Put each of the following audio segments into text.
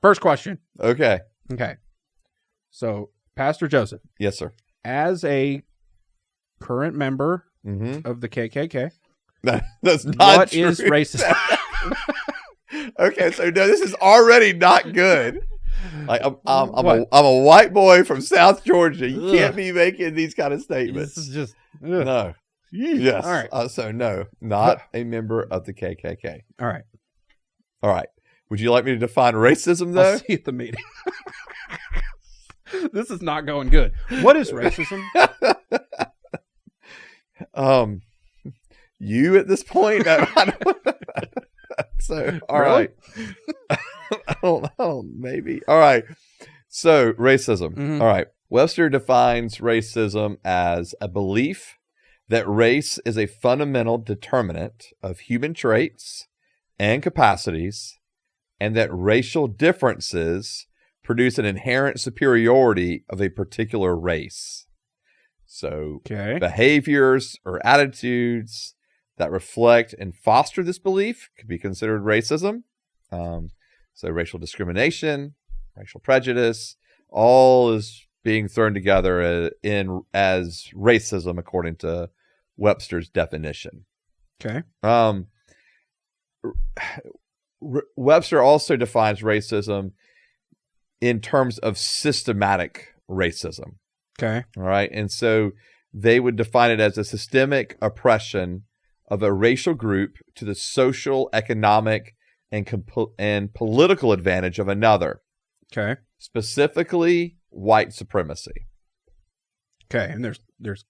First question. Okay. Okay. So, Pastor Joseph, Yes, sir. as a current member of the KKK, That's not what true. is racism? Okay, so no, this is already not good. Like I'm What? a white boy from South Georgia. You can't be making these kind of statements. This is just No. Yes. All right. So no, not a member of the KKK. All right. All right. Would you like me to define racism, though? I'll see you at the meeting. This is not going good. What is racism? You at this point? I don't, so, all right. I don't, maybe. All right. So, racism. All right. Webster defines racism as a belief that race is a fundamental determinant of human traits and capacities, and that racial differences produce an inherent superiority of a particular race. So, behaviors or attitudes that reflect and foster this belief could be considered racism. So racial discrimination, racial prejudice, all is being thrown together as racism according to Webster's definition. Okay. Webster also defines racism in terms of systematic racism. Okay. All right. And so they would define it as a systemic oppression of a racial group to the social, economic, and political advantage of another. Okay. Specifically, white supremacy. Okay. And there's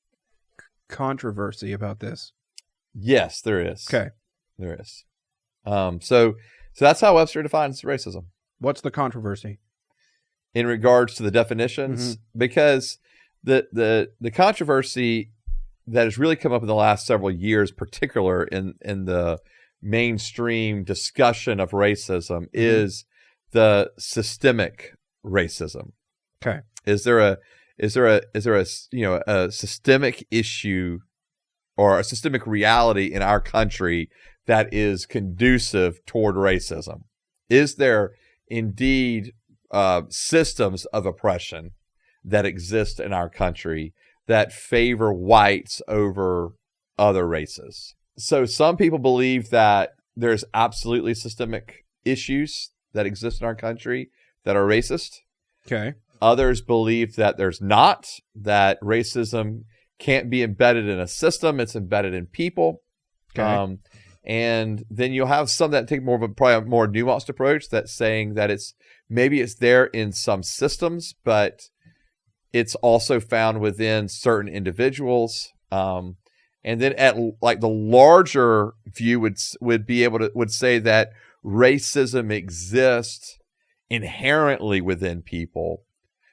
controversy about this. Yes, there is. Okay. There is. So that's how Webster defines racism. What's the controversy? In regards to the definitions, because the controversy that has really come up in the last several years, particular in the mainstream discussion of racism, is the systemic racism. Okay. Is there a a systemic issue or a systemic reality in our country that is conducive toward racism? Is there indeed systems of oppression that exist in our country that favor whites over other races? So some people believe that there's absolutely systemic issues that exist in our country that are racist. Okay. Others believe that there's not, that racism can't be embedded in a system, it's embedded in people. Okay. And then you'll have some that take probably a more nuanced approach, that's saying that maybe it's there in some systems, but it's also found within certain individuals. And then at like the larger view would say that racism exists inherently within people.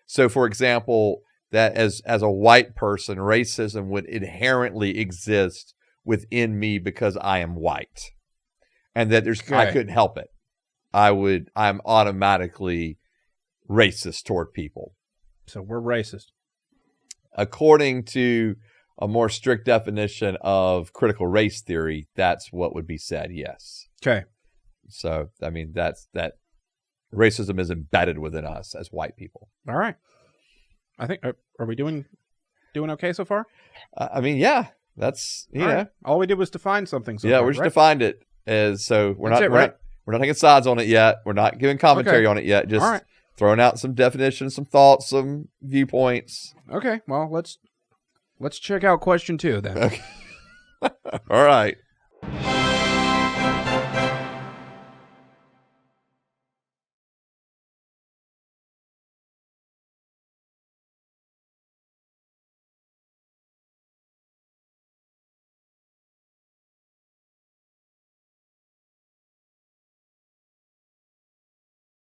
So, for example, that as a white person, racism would inherently exist within me because I am white, and that I couldn't help it. I'm automatically racist toward people. So we're racist. According to a more strict definition of critical race theory, that's what would be said, yes. Okay. So, I mean, that racism is embedded within us as white people. All right. I think, are we doing okay so far? I mean, yeah, that's, you know. Right. All we did was define something so yeah, far, we just right? defined it as, so we're not taking sides on it yet. We're not giving commentary on it yet. Just throwing out some definitions, some thoughts, some viewpoints. Okay. Well, let's check out question 2 then. Okay. All right.